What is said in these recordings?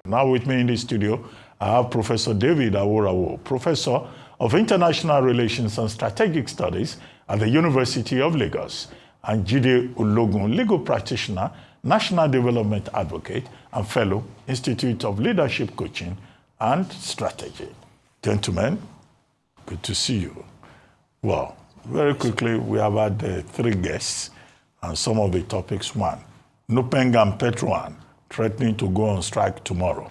Now with me in the studio, I have Professor David Aworawo, Professor of International Relations and Strategic Studies at the University of Lagos, and Jide Ologun, legal practitioner, National Development Advocate, and Fellow, Institute of Leadership Coaching and Strategy. Gentlemen, good to see you. Well, very quickly, we have had 3 guests, and some of the topics. One, Nupeng and Petron threatening to go on strike tomorrow,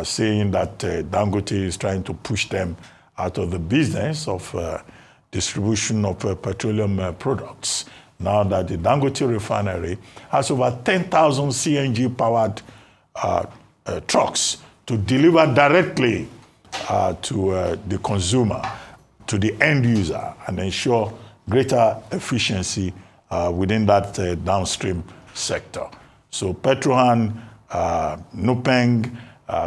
saying that Dangote is trying to push them out of the business of distribution of petroleum products. Now that the Dangote refinery has over 10,000 CNG-powered trucks to deliver directly to the consumer, to the end user, and ensure greater efficiency within that downstream sector. So Petrohan, Nupeng,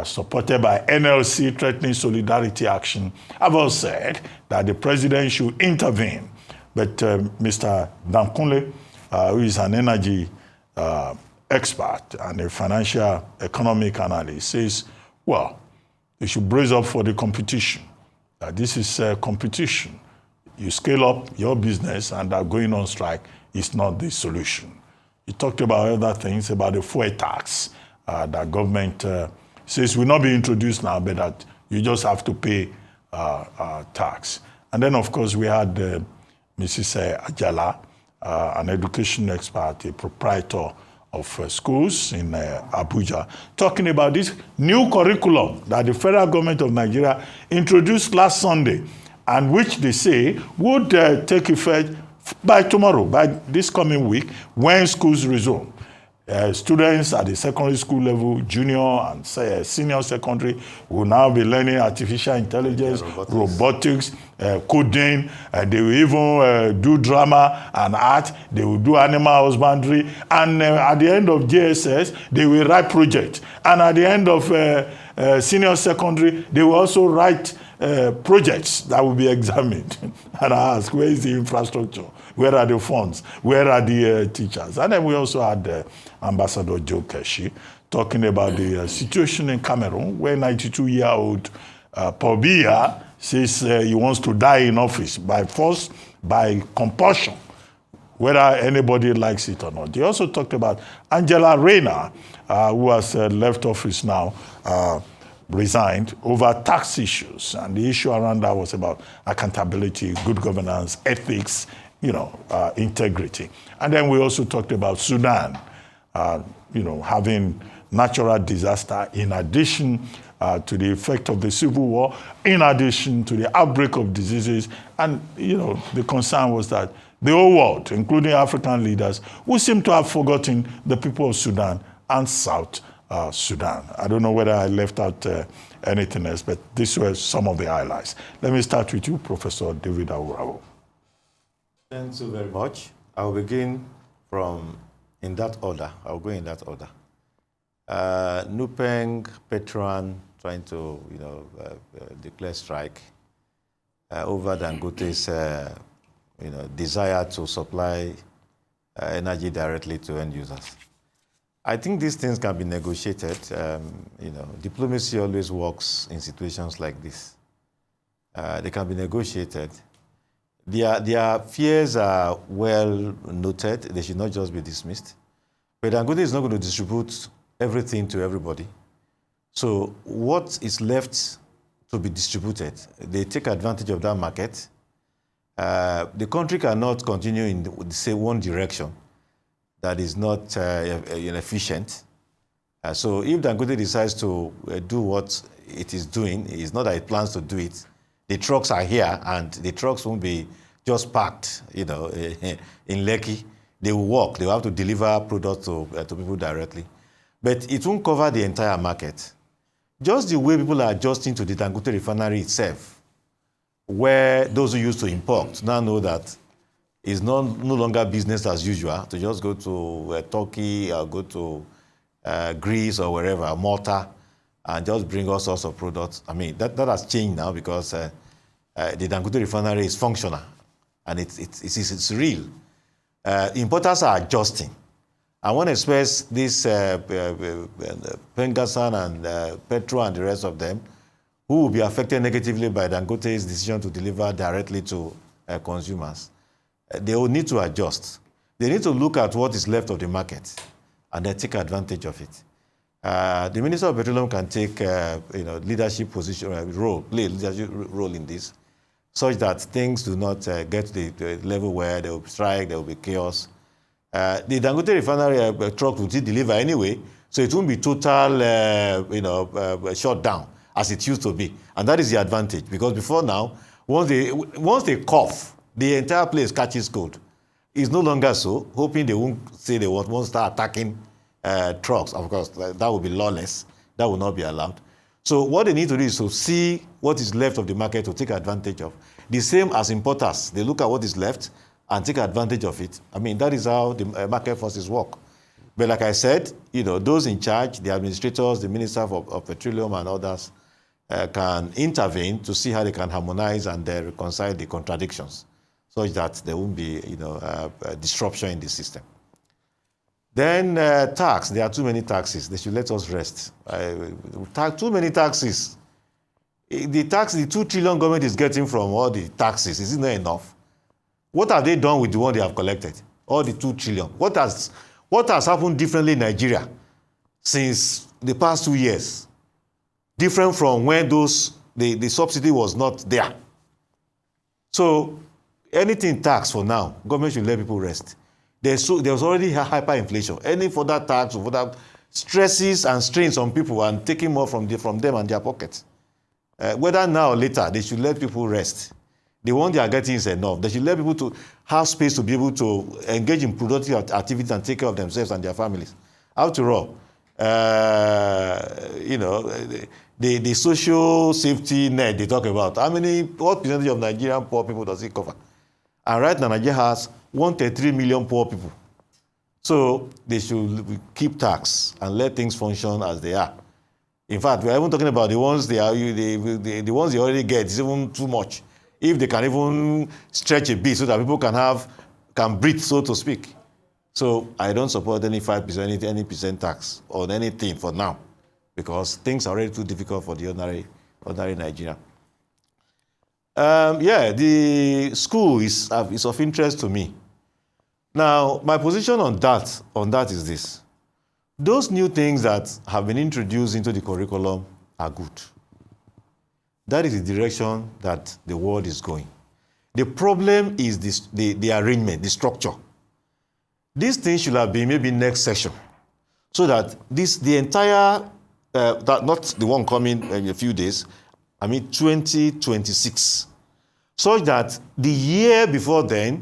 supported by NLC threatening solidarity action, have all said that the president should intervene. But Mr. Dankunle, who is an energy expert and a financial economic analyst, says, well, they should brace up for the competition. This is a competition. You scale up your business, and that going on strike is not the solution. He talked about other things, about the fuel tax that government says will not be introduced now, but that you just have to pay tax. And then, of course, we had Mrs. Ajala, an education expert, a proprietor of schools in Abuja, talking about this new curriculum that the federal government of Nigeria introduced last Sunday, and which they say would take effect by tomorrow, by this coming week, when schools resume. Students at the secondary school level, junior and senior secondary, will now be learning artificial intelligence, robotics, coding. They will even do drama and art. They will do animal husbandry. And at the end of JSS, they will write projects. And at the end of senior secondary, they will also write projects that will be examined. And I ask, where is the infrastructure? Where are the funds? Where are the teachers? And then we also had Ambassador Joe Keshi talking about the situation in Cameroon, where 92-year-old Paul Biya says he wants to die in office by force, by compulsion, whether anybody likes it or not. They also talked about Angela Rayner, who has left office now, resigned over tax issues. And the issue around that was about accountability, good governance, ethics, integrity. And then we also talked about Sudan, having natural disaster in addition to the effect of the civil war, in addition to the outbreak of diseases. And, the concern was that the whole world, including African leaders, would seem to have forgotten the people of Sudan and South Sudan. I don't know whether I left out anything else, but these were some of the highlights. Let me start with you, Professor David Aworawo. Thank you very much. I'll begin in that order. I'll go in that order. Nupeng, Petron trying to, declare strike over Dangote's, desire to supply energy directly to end users. I think these things can be negotiated. Diplomacy always works in situations like this. They can be negotiated. Their fears are well noted. They should not just be dismissed. But Dangote is not going to distribute everything to everybody. So what is left to be distributed, they take advantage of that market. The country cannot continue in, say, one direction that is not efficient. So if Dangote decides to do what it is doing, it's not that it plans to do it. The trucks are here, and the trucks won't be just parked, in Lekki. They will walk. They will have to deliver products to people directly. But it won't cover the entire market. Just the way people are adjusting to the Dangote refinery itself, where those who used to import now know that it's no longer business as usual to just go to Turkey or go to Greece or wherever, Malta, and just bring all sorts of products. I mean, that has changed now because the Dangote refinery is functional and it's real. Importers are adjusting. And one expects this Pengasan and Petro and the rest of them, who will be affected negatively by Dangote's decision to deliver directly to consumers, they will need to adjust. They need to look at what is left of the market and then take advantage of it. The Minister of Petroleum can take leadership position, play a leadership role in this, such that things do not get to the level where there will be strike, there will be chaos. The Dangote refinery truck will deliver anyway, so it won't be total shut down as it used to be. And that is the advantage, because before now, once they cough, the entire place catches cold. It's no longer so, hoping they won't say they won't start attacking trucks. Of course, that will be lawless. That will not be allowed. So what they need to do is to see what is left of the market to take advantage of. The same as importers. They look at what is left and take advantage of it. I mean, that is how the market forces work. But like I said, those in charge, the administrators, the Minister of Petroleum and others, can intervene to see how they can harmonize and reconcile the contradictions, such that there won't be a disruption in the system. Then tax. There are too many taxes. They should let us rest. Too many taxes. The 2 trillion government is getting from all the taxes, is it not enough? What have they done with the one they have collected? All the 2 trillion. What has happened differently in Nigeria since the past 2 years? Different from when the subsidy was not there. So anything tax for now, government should let people rest. There's already hyperinflation. Any further tax or further stresses and strains on people and taking more from them and their pockets. Whether now or later, they should let people rest. The one they are getting is enough. They should let people to have space to be able to engage in productive activities and take care of themselves and their families. After all, the social safety net they talk about, what percentage of Nigerian poor people does it cover? And right now, Nigeria has 133 million poor people. So they should keep tax and let things function as they are. In fact, we're even talking about the ones the ones they already get is even too much. If they can even stretch a bit so that people can breathe, so to speak. So I don't support any 5%, any percent tax on anything for now, because things are already too difficult for the ordinary Nigerian. The school is of interest to me. Now, my position on that is this. Those new things that have been introduced into the curriculum are good. That is the direction that the world is going. The problem is the arrangement, the structure. These things should have been maybe next session, so that the entire, not the one coming in a few days, 2026, such that the year before then,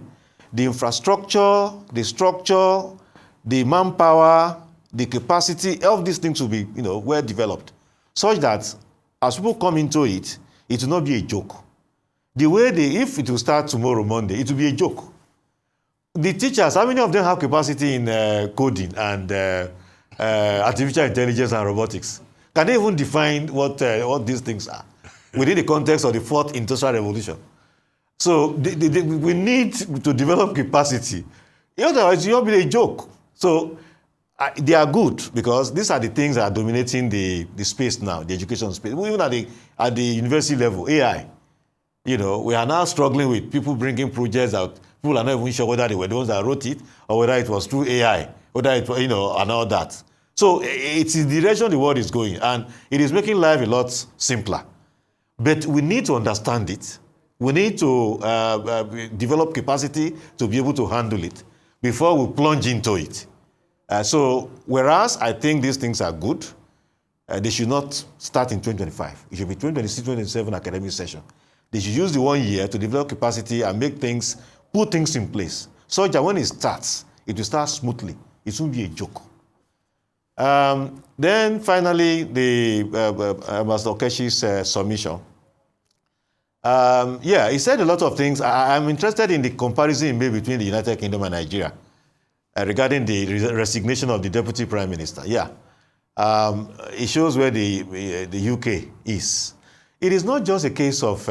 the infrastructure, the structure, the manpower, the capacity of these things will be, well developed, such that as people come into it, it will not be a joke. The way if it will start tomorrow, Monday, it will be a joke. The teachers, how many of them have capacity in coding and artificial intelligence and robotics? Can they even define what these things are within the context of the 4th Industrial Revolution? So we need to develop capacity. Otherwise, it will be a joke. So they are good, because these are the things that are dominating the space now, the education space. Even at the university level, AI. We are now struggling with people bringing projects that people are not even sure whether they were the ones that wrote it or whether it was through AI, whether it, and all that. So it's the direction the world is going, and it is making life a lot simpler. But we need to understand it. We need to develop capacity to be able to handle it before we plunge into it. So whereas I think these things are good, they should not start in 2025. It should be 2026, 2027 academic session. They should use the 1 year to develop capacity and put things in place, so that when it starts, it will start smoothly. It won't be a joke. Then finally, the Ambassador Okeshi's submission. He said a lot of things. I'm interested in the comparison he made between the United Kingdom and Nigeria regarding the resignation of the Deputy Prime Minister. It shows where the UK is. It is not just a case of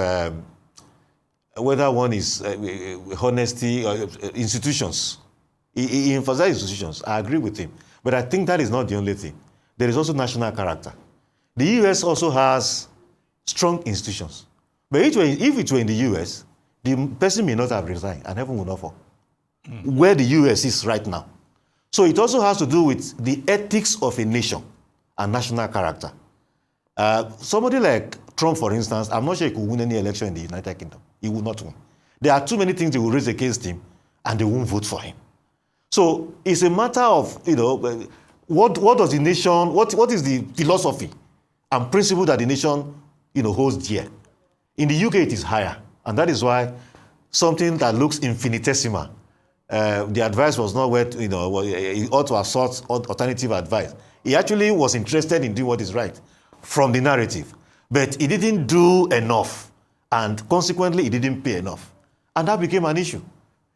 whether one is honesty or institutions. He emphasized institutions. I agree with him. But I think that is not the only thing. There is also national character. The US also has strong institutions. But if it were in the US, the person may not have resigned and heaven would not fall. Where the US is right now. So it also has to do with the ethics of a nation and national character. Somebody like Trump, for instance, I'm not sure he could win any election in the United Kingdom. He would not win. There are too many things they will raise against him, and they won't vote for him. So it's a matter of, what does the nation, what is the philosophy and principle that the nation, holds dear? In the UK, it is higher, and that is why something that looks infinitesimal, the advice was not where, he ought to have sought alternative advice. He actually was interested in doing what is right from the narrative, but he didn't do enough, and consequently, he didn't pay enough. And that became an issue.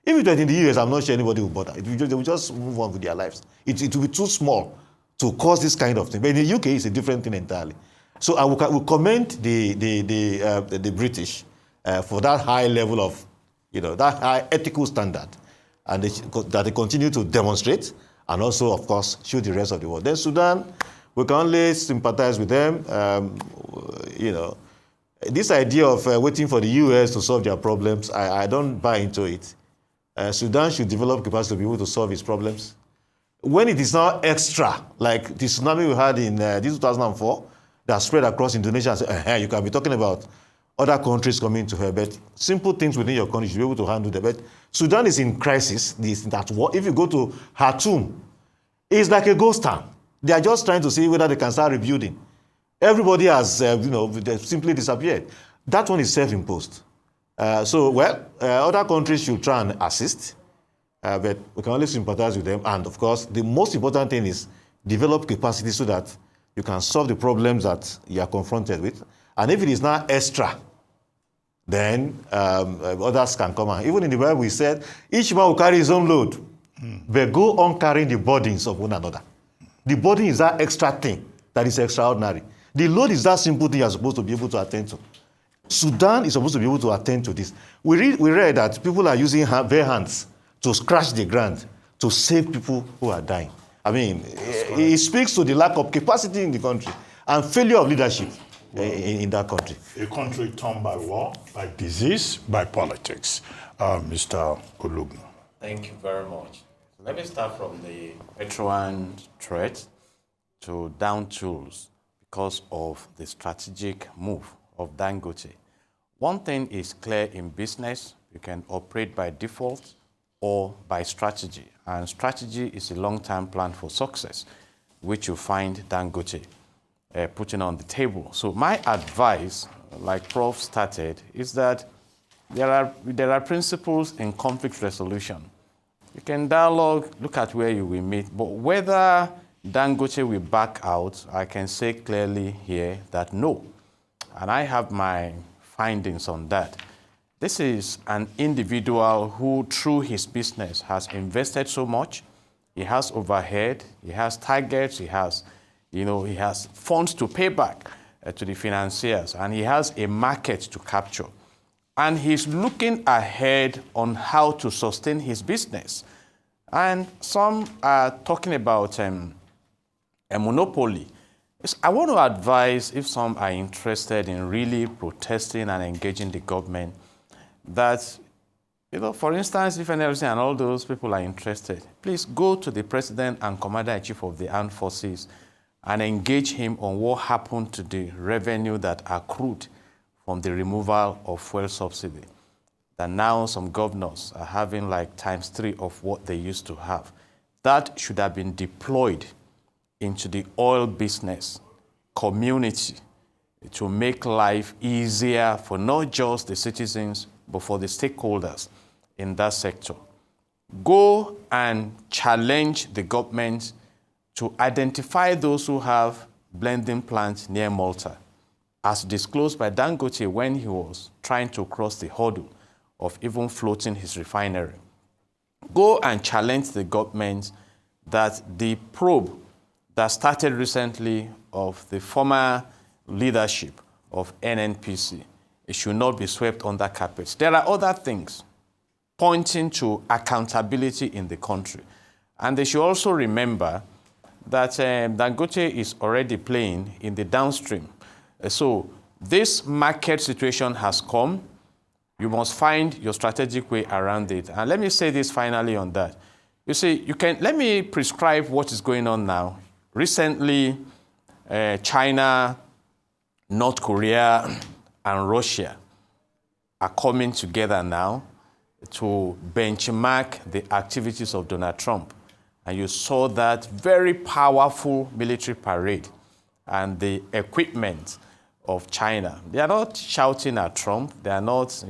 If it was in the US, I'm not sure anybody would bother. They will just move on with their lives. It will be too small to cause this kind of thing. But in the UK, it's a different thing entirely. So I will commend the British for that high level of, that high ethical standard, and that they continue to demonstrate, and also, of course, show the rest of the world. Then Sudan, we can only sympathize with them. This idea of waiting for the US to solve their problems, I don't buy into it. Sudan should develop capacity to be able to solve its problems. When it is now extra, like the tsunami we had in 2004, that spread across Indonesia, and say, you can be talking about other countries coming to her, but simple things within your country, you should be able to handle them. But Sudan is in crisis. If you go to Khartoum, it's like a ghost town. They are just trying to see whether they can start rebuilding. Everybody has, simply disappeared. That one is self-imposed. Other countries should try and assist, but we can only sympathize with them. And of course, the most important thing is develop capacity so that you can solve the problems that you are confronted with. And if it is now extra, then others can come out. Even in the Bible, we said, each man will carry his own load, but go on carrying the burdens of one another. The burden is that extra thing that is extraordinary. The load is that simple thing you're supposed to be able to attend to. Sudan is supposed to be able to attend to this. We read that people are using their hands to scratch the ground to save people who are dying. I mean, it speaks to the lack of capacity in the country and failure of leadership in that country. A country torn by war, by disease, by politics. Mr. Ologun. Thank you very much. Let me start from the veteran threat to down tools because of the strategic move of Dangote. One thing is clear in business: you can operate by default or by strategy. And strategy is a long-term plan for success, which you find Dangote putting on the table. So my advice, like Prof started, is that there are principles in conflict resolution. You can dialogue, look at where you will meet, but whether Dangote will back out, I can say clearly here that no. And I have my findings on that. This is an individual who, through his business, has invested so much. He has overhead, he has targets, he has funds to pay back to the financiers, and he has a market to capture. And he's looking ahead on how to sustain his business. And some are talking about a monopoly. I want to advise, if some are interested in really protesting and engaging the government, that, for instance, if NLC and all those people are interested, please go to the President and Commander-in-Chief of the Armed Forces and engage him on what happened to the revenue that accrued from the removal of fuel subsidy. That now some governors are having like ×3 of what they used to have. That should have been deployed into the oil business community to make life easier for not just the citizens, but for the stakeholders in that sector. Go and challenge the government to identify those who have blending plants near Malta, as disclosed by Dangote when he was trying to cross the hurdle of even floating his refinery. Go and challenge the government that the probe that started recently of the former leadership of NNPC, it should not be swept under carpet. There are other things pointing to accountability in the country. And they should also remember that Dangote is already playing in the downstream. So this market situation has come. You must find your strategic way around it. And let me say this finally on that. You see, let me prescribe what is going on now. Recently, China, North Korea, and Russia are coming together now to benchmark the activities of Donald Trump. And you saw that very powerful military parade and the equipment of China. They are not shouting at Trump. They are not,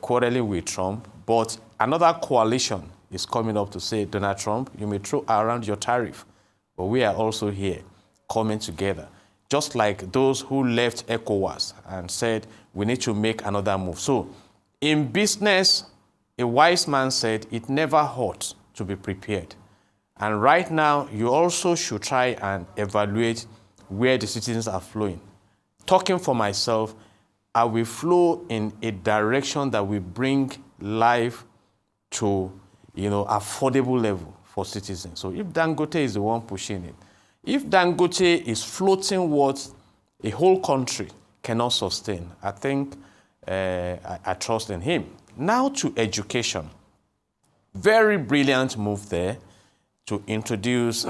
quarreling with Trump. But another coalition is coming up to say, Donald Trump, you may throw around your tariff, but we are also here coming together. Just like those who left ECOWAS and said, we need to make another move. So in business, a wise man said, it never hurts to be prepared. And right now, you also should try and evaluate where the citizens are flowing. Talking for myself, I will flow in a direction that will bring life to, affordable level for citizens. So if Dangote is the one pushing it, if Dangote is floating what a whole country cannot sustain, I think I trust in him. Now to education. Very brilliant move there to introduce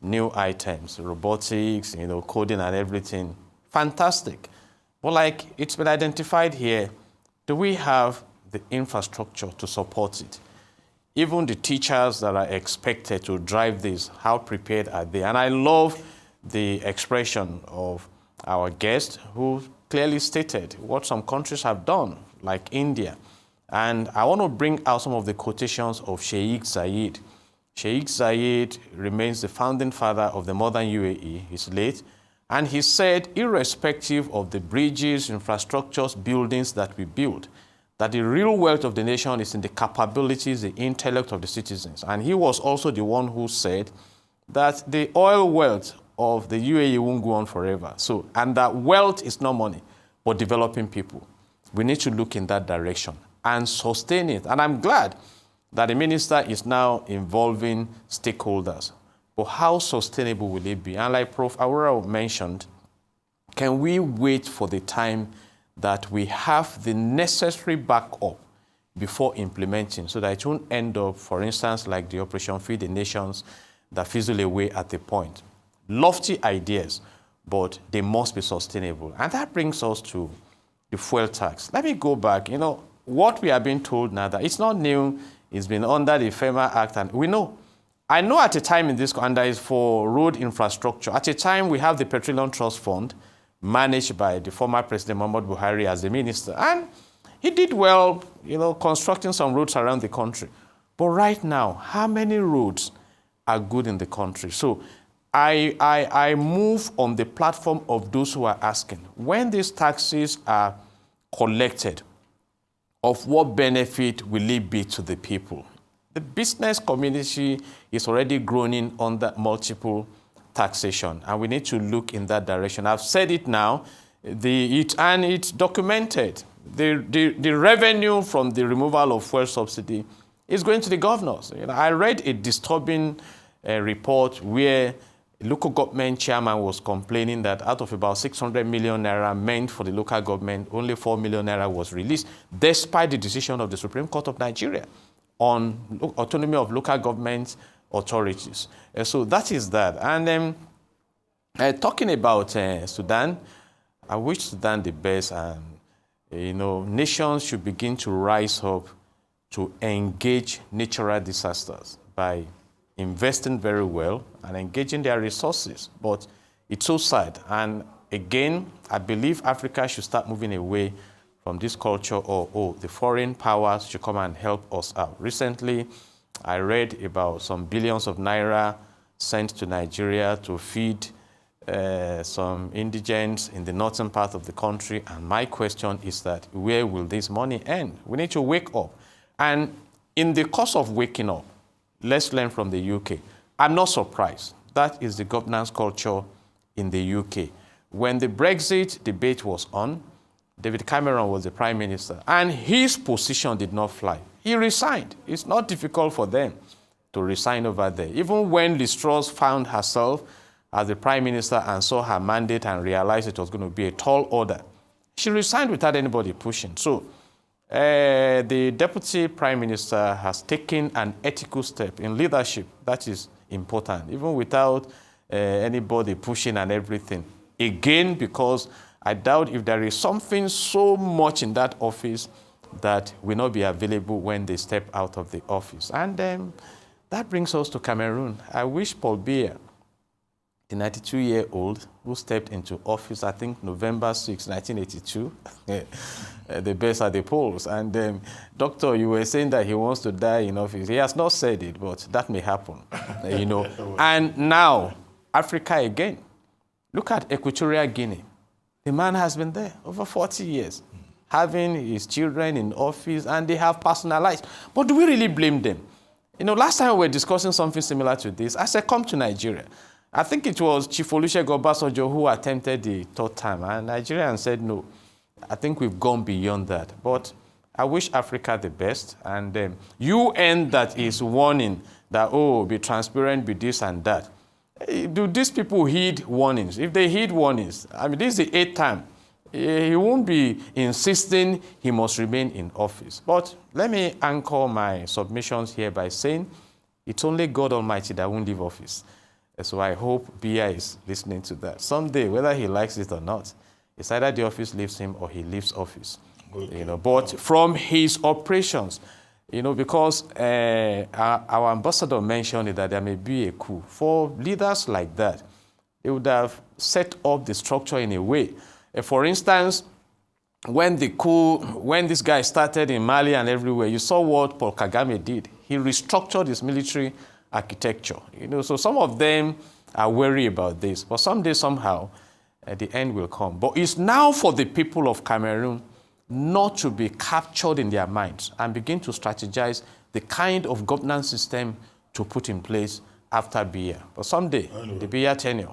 new items, robotics, coding and everything. Fantastic. But like it's been identified here, do we have the infrastructure to support it? Even the teachers that are expected to drive this, how prepared are they? And I love the expression of our guest who clearly stated what some countries have done, like India. And I want to bring out some of the quotations of Sheikh Zayed. Sheikh Zayed remains the founding father of the modern UAE. He's late. And he said, irrespective of the bridges, infrastructures, buildings that we build, that the real wealth of the nation is in the capabilities, the intellect of the citizens. And he was also the one who said that the oil wealth of the UAE won't go on forever. So, and that wealth is not money, but developing people. We need to look in that direction and sustain it. And I'm glad that the minister is now involving stakeholders. But how sustainable will it be? And like Prof. Aworawo mentioned, can we wait for the time that we have the necessary backup before implementing so that it won't end up, for instance, like the Operation Feed the Nations that fizzle away at the point? Lofty ideas, but they must be sustainable. And that brings us to the fuel tax. Let me go back. What we are being told now, that it's not new, it's been under the FEMA Act, and we know. I know at a time in this, and that is for road infrastructure. At a time, we have the Petroleum Trust Fund managed by the former President Muhammadu Buhari as the minister. And he did well, constructing some roads around the country. But right now, how many roads are good in the country? So I move on the platform of those who are asking, when these taxes are collected, of what benefit will it be to the people? The business community is already groaning under multiple taxation, and we need to look in that direction. I've said it now, and it's documented. The revenue from the removal of fuel subsidy is going to the governors. I read a disturbing report where local government chairman was complaining that out of about 600 million naira meant for the local government, only 4 million naira was released, despite the decision of the Supreme Court of Nigeria on autonomy of local government authorities. So that is that. And talking about Sudan, I wish Sudan the best. And, nations should begin to rise up to engage natural disasters by investing very well and engaging their resources. But it's so sad. And again, I believe Africa should start moving away from this culture of, the foreign powers should come and help us out. Recently, I read about some billions of naira sent to Nigeria to feed some indigents in the northern part of the country. And my question is that, where will this money end? We need to wake up. And in the course of waking up, let's learn from the UK. I'm not surprised. That is the governance culture in the UK. When the Brexit debate was on, David Cameron was the prime minister, and his position did not fly. He resigned. It's not difficult for them to resign over there. Even when Liz Truss found herself as the prime minister and saw her mandate and realized it was going to be a tall order, she resigned without anybody pushing. So the deputy prime minister has taken an ethical step in leadership. That is important, even without anybody pushing and everything. Again, because I doubt if there is something so much in that office that will not be available when they step out of the office. And that brings us to Cameroon. I wish Paul Biya, the 92-year-old who stepped into office, I think November 6, 1982, the best at the polls. And Doctor, you were saying that he wants to die in office. He has not said it, but that may happen, you know. And now, Africa again. Look at Equatorial Guinea. The man has been there over 40 years, having his children in office, and they have personalized. But do we really blame them? You know, last time we were discussing something similar to this. I said, come to Nigeria. I think it was Chief Olusegun Obasanjo who attempted the third time, and Nigerians said no. I think we've gone beyond that. But I wish Africa the best, and UN that is warning that, oh, be transparent, be this and that. Do these people heed warnings? If they heed warnings, I mean, this is the 8th time. He won't be insisting he must remain in office. But let me anchor my submissions here by saying it's only God Almighty that won't leave office. So I hope Biya is listening to that. Someday, whether he likes it or not, it's either the office leaves him or he leaves office. Okay. You know, but from his operations, you know, because our ambassador mentioned that there may be a coup. For leaders like that, they would have set up the structure in a way. For instance, when this guy started in Mali and everywhere, you saw what Paul Kagame did. He restructured his military architecture. You know, so some of them are worried about this, but someday, somehow, the end will come. But it's now for the people of Cameroon not to be captured in their minds and begin to strategize the kind of governance system to put in place after Biya. But someday, the Biya tenure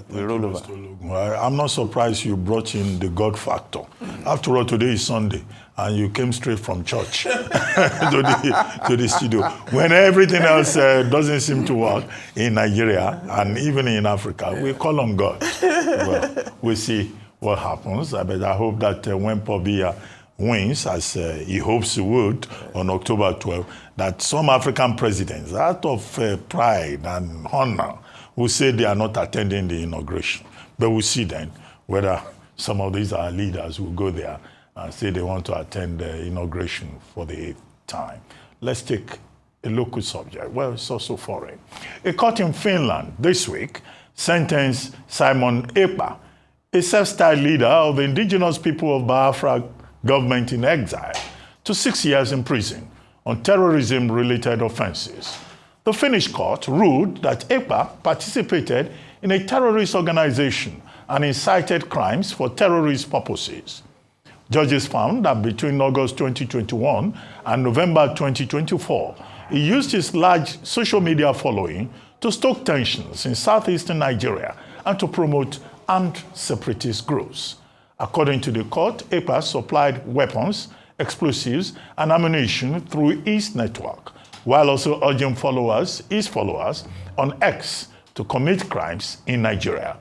will roll over. I'm not surprised you brought in the God factor. After all, today is Sunday, and you came straight from church to the studio. When everything else doesn't seem to work in Nigeria and even in Africa, we call on God. Well, we'll see what happens. But I hope that when Paul Biya wins, as he hopes he would, on October 12th, that some African presidents, out of pride and honor, will say they are not attending the inauguration. But we'll see then whether some of these our leaders will go there and say they want to attend the inauguration for the 8th time. Let's take a local subject. Well, it's also foreign. A court in Finland this week sentenced Simon Ekpa, a self-styled leader of the indigenous people of Biafra government in exile, to 6 years in prison on terrorism-related offenses. The Finnish court ruled that Ekpa participated in a terrorist organization and incited crimes for terrorist purposes. Judges found that between August 2021 and November 2024, he used his large social media following to stoke tensions in southeastern Nigeria and to promote armed separatist groups. According to the court, Ekpa supplied weapons, explosives, and ammunition through his network, while also urging his followers on X to commit crimes in Nigeria.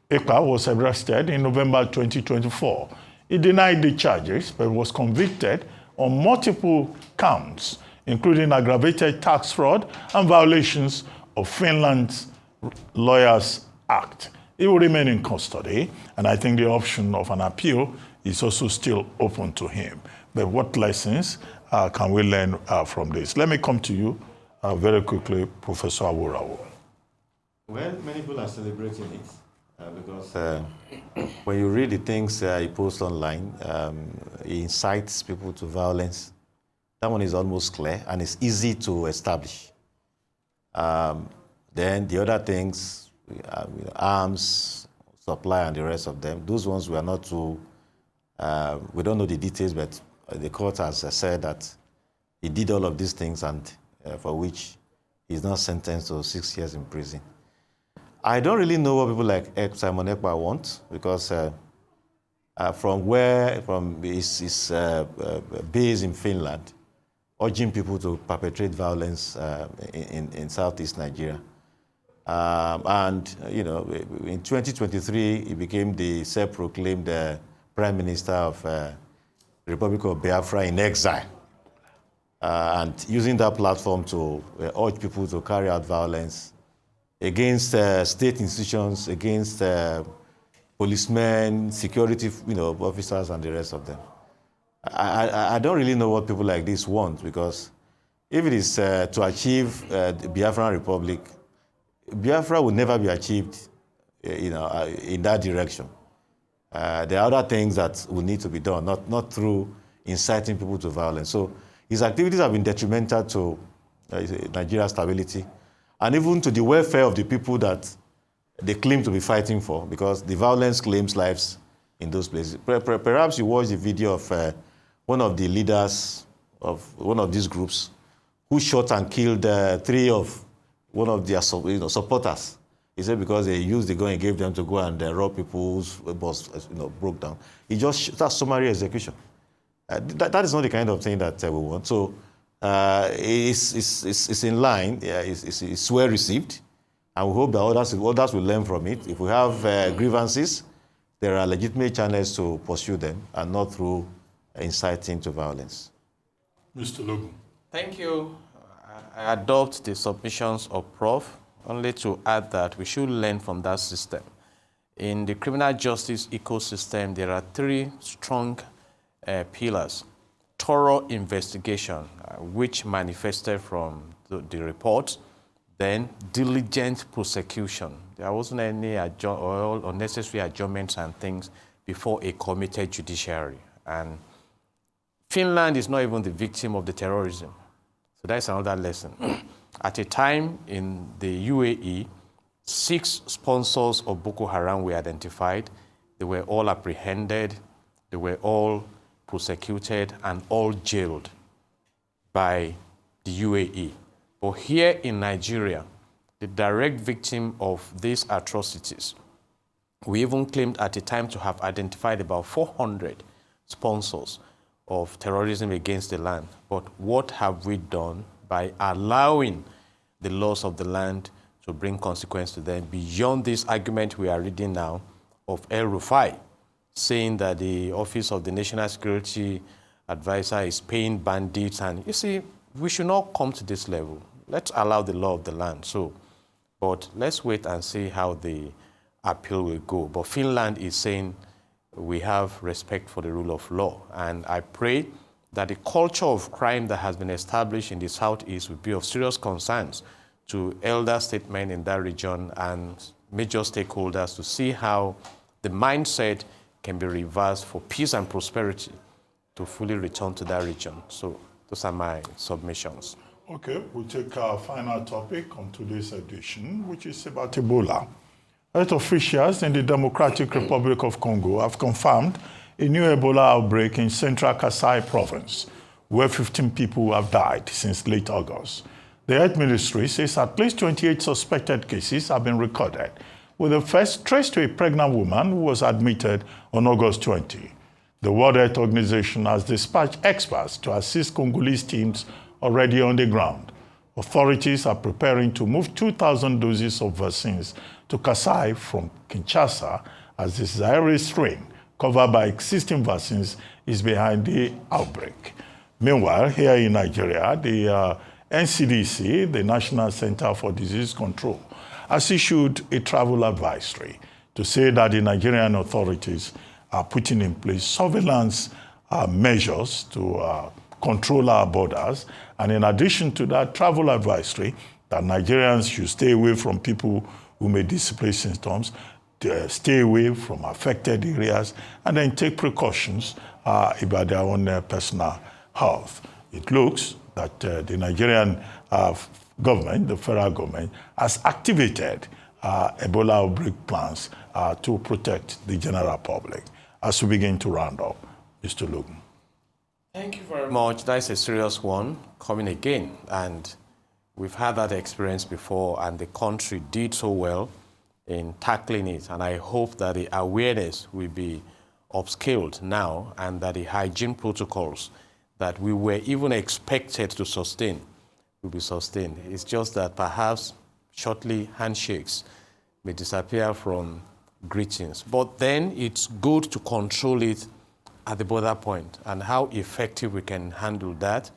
Ekpa was arrested in November 2024. He denied the charges, but was convicted on multiple counts, including aggravated tax fraud and violations of Finland's Lawyers Act. He will remain in custody, and I think the option of an appeal is also still open to him. But what lessons can we learn from this? Let me come to you very quickly, Professor Aworawo. Well, many people are celebrating it because when you read the things he posts online, he incites people to violence. That one is almost clear and it's easy to establish. Then the other things, arms, supply, and the rest of them, those ones we are not too, we don't know the details, but the court has said that he did all of these things and for which he's not sentenced to 6 years in prison. I don't really know what people like Simon Ekpa want because from his base in Finland, urging people to perpetrate violence in Southeast Nigeria. And, you know, in 2023, he became the self-proclaimed Prime Minister of the Republic of Biafra in exile. And using that platform to urge people to carry out violence against state institutions, against policemen, security, you know, officers, and the rest of them. I don't really know what people like this want, because if it is to achieve the Biafran Republic, Biafra will never be achieved, you know, in that direction. There are other things that will need to be done, not through inciting people to violence. So his activities have been detrimental to Nigeria's stability and even to the welfare of the people that they claim to be fighting for, because the violence claims lives in those places. Perhaps you watched the video of one of the leaders of one of these groups who shot and killed three of one of their supporters. He said because they used the gun he gave them to go and rob people whose bus broke down. That's summary execution. That is not the kind of thing that we want. So it's in line, it's well received, and we hope that others will learn from it. If we have grievances, there are legitimate channels to pursue them, and not through inciting to violence. Mr. Ologun. Thank you. I adopt the submissions of Prof. Only to add that we should learn from that system. In the criminal justice ecosystem, there are three strong pillars. Thorough investigation, which manifested from the report, then diligent prosecution. There wasn't any unnecessary adjournments and things before a committed judiciary. And Finland is not even the victim of the terrorism. So that's another lesson. At a time in the UAE, 6 sponsors of Boko Haram were identified. They were all apprehended. They were all prosecuted and all jailed by the UAE. But here in Nigeria, the direct victim of these atrocities, we even claimed at a time to have identified about 400 sponsors of terrorism against the land. But what have we done by allowing the laws of the land to bring consequence to them beyond this argument we are reading now of El Rufai, saying that the Office of the National Security Advisor is paying bandits? And you see, we should not come to this level. Let's allow the law of the land. But let's wait and see how the appeal will go. But Finland is saying we have respect for the rule of law. And I pray that the culture of crime that has been established in the Southeast will be of serious concerns to elder statesmen in that region and major stakeholders to see how the mindset can be reversed for peace and prosperity to fully return to that region. So those are my submissions. Okay, we'll take our final topic on today's edition, which is about Ebola. Health officials in the Democratic Republic of Congo have confirmed a new Ebola outbreak in central Kasai province, where 15 people have died since late August. The health ministry says at least 28 suspected cases have been recorded, with the first traced to a pregnant woman who was admitted on August 20. The World Health Organization has dispatched experts to assist Congolese teams already on the ground. Authorities are preparing to move 2,000 doses of vaccines to Kasai from Kinshasa as the Zaire strain, covered by existing vaccines, is behind the outbreak. Meanwhile, here in Nigeria, the NCDC, the National Center for Disease Control, has issued a travel advisory to say that the Nigerian authorities are putting in place surveillance measures to control our borders. And in addition to that travel advisory, that Nigerians should stay away from people who may display symptoms, stay away from affected areas, and then take precautions about their own personal health. It looks that the Nigerian government, the federal government, has activated Ebola outbreak plans to protect the general public. As we begin to round up, Mr. Ologun. Thank you very much. That's a serious one coming again. And we've had that experience before, and the country did so well in tackling it. And I hope that the awareness will be upscaled now, and that the hygiene protocols that we were even expected to sustain will be sustained. It's just that perhaps shortly handshakes may disappear from greetings. But then it's good to control it at the border point, and how effective we can handle that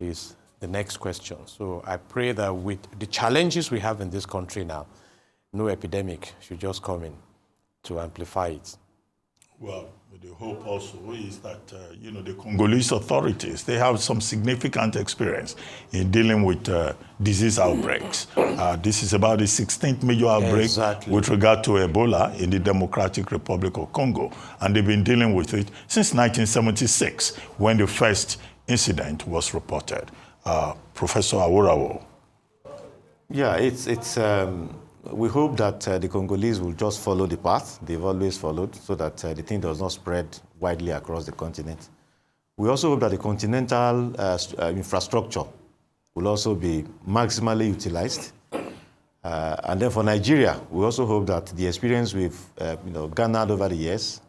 is the next question. So I pray that with the challenges we have in this country now, no epidemic should just come in to amplify it. Well, the hope also is that, the Congolese authorities, they have some significant experience in dealing with disease outbreaks. This is about the 16th major outbreak with regard to Ebola in the Democratic Republic of Congo. And they've been dealing with it since 1976, when the first incident was reported. Professor Aworawo. Yeah, we hope that the Congolese will just follow the path they've always followed, so that the thing does not spread widely across the continent. We also hope that the continental infrastructure will also be maximally utilized. And then for Nigeria, we also hope that the experience we've garnered over the years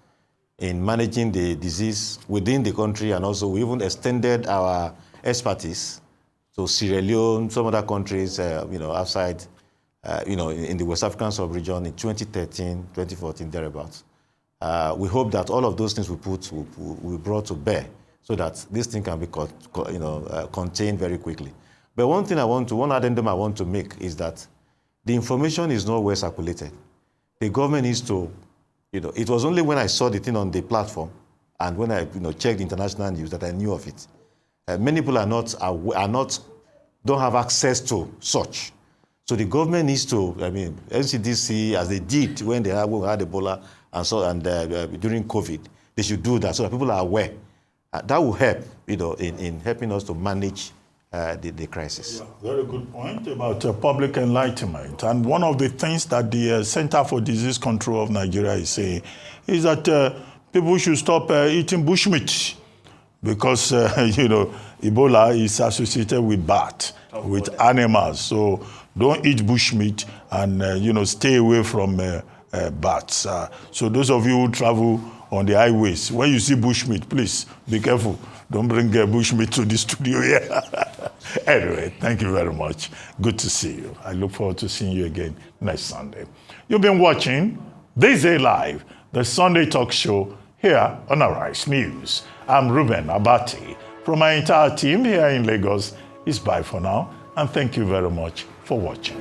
in managing the disease within the country, and also we even extended our expertise to Sierra Leone, some other countries, outside, in the West African sub-region in 2013, 2014, thereabouts. We hope that all of those things will be brought to bear, so that this thing can be contained very quickly. But one addendum I want to make is that the information is not well circulated. The government needs to, it was only when I saw the thing on the platform and when I checked international news that I knew of it. Many people don't have access to such. So the government needs to, NCDC, as they did when they had Ebola and during COVID, they should do that so that people are aware. That will help, in helping us to manage the crisis. Yeah, very good point about public enlightenment. And one of the things that the Center for Disease Control of Nigeria is saying is that people should stop eating bushmeat, because, Ebola is associated with bat, with animals. So don't eat bushmeat and, stay away from bats. So those of you who travel on the highways, when you see bushmeat, please be careful. Don't bring bushmeat to the studio here. Anyway, thank you very much. Good to see you. I look forward to seeing you again next Sunday. You've been watching This Day Live, the Sunday talk show here on Arise News. I'm Ruben Abati. From my entire team here in Lagos, it's bye for now, and thank you very much for watching.